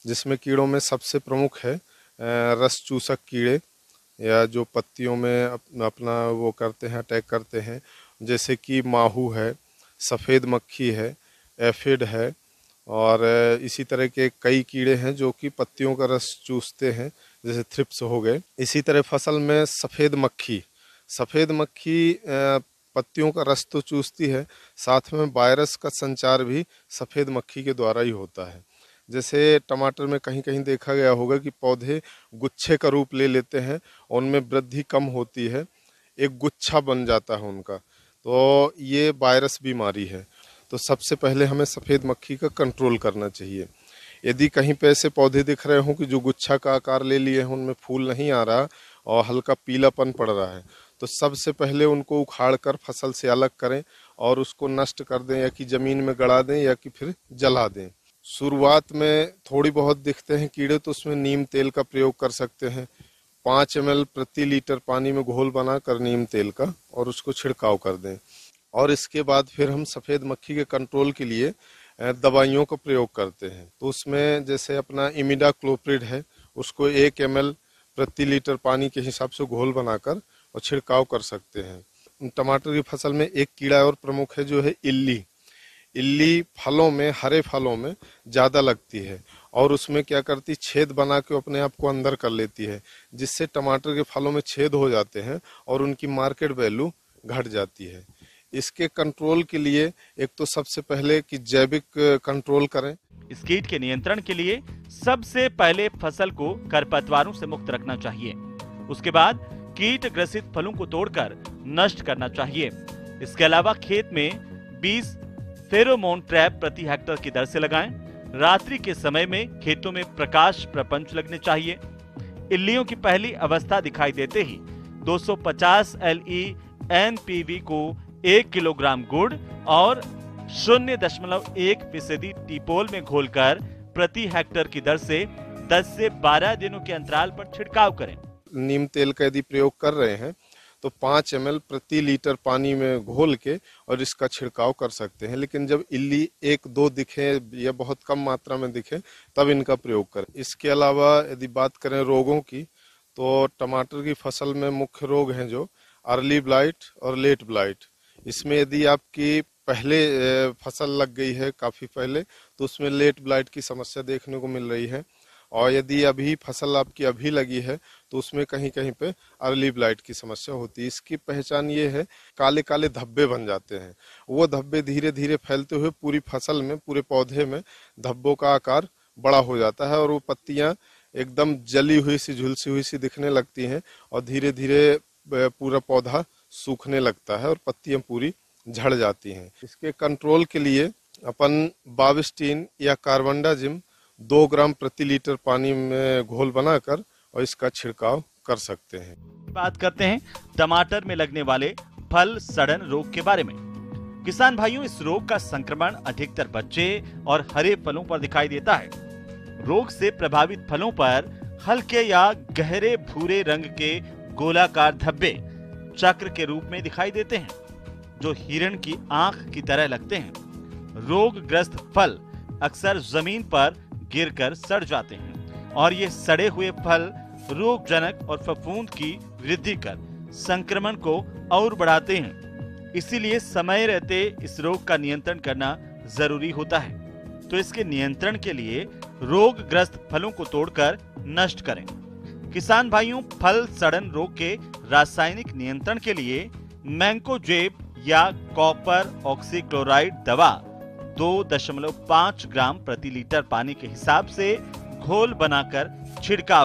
जिसमें कीड़ों में सबसे प्रमुख है रस चूसक कीड़े, या जो पत्तियों में अपना वो करते हैं, अटैक करते हैं, जैसे कि माहू है, सफ़ेद मक्खी है, एफिड है, और इसी तरह के कई कीड़े हैं जो कि पत्तियों का रस चूसते हैं, जैसे थ्रिप्स हो गए। इसी तरह फसल में सफ़ेद मक्खी पत्तियों का रस तो चूसती है, साथ में वायरस का संचार भी सफ़ेद मक्खी के द्वारा ही होता है। जैसे टमाटर में कहीं कहीं देखा गया होगा कि पौधे गुच्छे का रूप ले लेते हैं, उनमें वृद्धि कम होती है, एक गुच्छा बन जाता है उनका, तो ये वायरस बीमारी है। तो सबसे पहले हमें सफ़ेद मक्खी का कंट्रोल करना चाहिए। यदि कहीं पे ऐसे पौधे दिख रहे हों कि जो गुच्छा का आकार ले लिए हैं, उनमें फूल नहीं आ रहा और हल्का पीलापन पड़ रहा है, तो सबसे पहले उनको उखाड़ कर फसल से अलग करें और उसको नष्ट कर दें, या कि ज़मीन में गड़ा दें या कि फिर जला दें। शुरुआत में थोड़ी बहुत दिखते हैं कीड़े तो उसमें नीम तेल का प्रयोग कर सकते हैं। 5 ml प्रति लीटर पानी में घोल बनाकर नीम तेल का, और उसको छिड़काव कर दें। और इसके बाद फिर हम सफ़ेद मक्खी के कंट्रोल के लिए दवाइयों का प्रयोग करते हैं। तो उसमें जैसे अपना इमिडाक्लोप्रिड है, उसको 1 ml प्रति लीटर पानी के हिसाब से घोल बनाकर और छिड़काव कर सकते हैं। टमाटर की फसल में एक कीड़ा और प्रमुख है जो है इल्ली फलों में, हरे फलों में ज़्यादा लगती है और उसमें क्या करती, छेद बना के अपने आप को अंदर कर लेती है, जिससे टमाटर के फलों में छेद हो जाते हैं और उनकी मार्केट वैल्यू घट जाती है। इसके कंट्रोल के लिए एक तो सबसे पहले कि जैविक कंट्रोल करें। इस कीट के नियंत्रण के लिए सबसे पहले फसल को खरपतवारों से मुक्त रखना चाहिए। उसके बाद कीट ग्रसित फलों को तोड़कर नष्ट करना चाहिए। इसके अलावा खेत में 20 फेरोमोन ट्रैप प्रति हेक्टेयर की दर से लगाएं। रात्रि के समय में खेतों में प्रकाश प्रपंच लगने चाहिए। इल्लियों की पहली अवस्था दिखाई देते ही 250 LE NPV को 1 किलोग्राम गुड़ और 0.1% टीपोल में घोलकर प्रति हेक्टेयर की दर से 10 से 12 दिनों के अंतराल पर छिड़काव करें। नीम तेल का यदि प्रयोग कर रहे हैं तो 5 ml प्रति लीटर पानी में घोल के और इसका छिड़काव कर सकते हैं। लेकिन जब इल्ली 1-2 दिखे या बहुत कम मात्रा में दिखे तब इनका प्रयोग करें। इसके अलावा यदि बात करें रोगों की, तो टमाटर की फसल में मुख्य रोग हैं जो अर्ली ब्लाइट और लेट ब्लाइट। इसमें यदि आपकी पहले फसल लग गई है काफ़ी पहले, तो उसमें लेट ब्लाइट की समस्या देखने को मिल रही है, और यदि अभी फसल आपकी अभी लगी है तो उसमें कहीं कहीं पे अर्ली ब्लाइट की समस्या होती है। इसकी पहचान ये है, काले काले धब्बे बन जाते हैं। वो धब्बे धीरे धीरे फैलते हुए पूरी फसल में, पूरे पौधे में धब्बों का आकार बड़ा हो जाता है और वो पत्तियां एकदम जली हुई सी, झुलसी हुई सी दिखने लगती हैं और धीरे धीरे पूरा पौधा सूखने लगता है और पत्तियां पूरी झड़ जाती हैं। इसके कंट्रोल के लिए अपन बाविस्टीन या कार्बनडाजिम 2 ग्राम प्रति लीटर पानी में घोल बनाकर और इसका छिड़काव कर सकते हैं। बात करते हैं टमाटर में लगने वाले फल सड़न रोग के बारे में। किसान भाइयों, इस रोग का संक्रमण अधिकतर बच्चे और हरे फलों पर दिखाई देता है। रोग से प्रभावित फलों पर हल्के या गहरे भूरे रंग के गोलाकार धब्बे चक्र के रूप में दिखाई देते हैं, जो हिरण की आंख की तरह लगते हैं। रोगग्रस्त फल अक्सर जमीन पर गिरकर सड़ जाते हैं और ये सड़े हुए फल रोगजनक और फफूंद की वृद्धि कर संक्रमण को और बढ़ाते हैं। इसीलिए समय रहते इस रोग का नियंत्रण करना जरूरी होता है। तो इसके नियंत्रण के लिए रोगग्रस्त फलों को तोड़कर नष्ट करें। किसान भाइयों, फल सड़न रोग के रासायनिक नियंत्रण के लिए मैंकोजेब या कॉपर ऑक्सीक्लोराइड दवा 2.5 ग्राम प्रति लीटर पानी के हिसाब से घोल बनाकर छिड़काव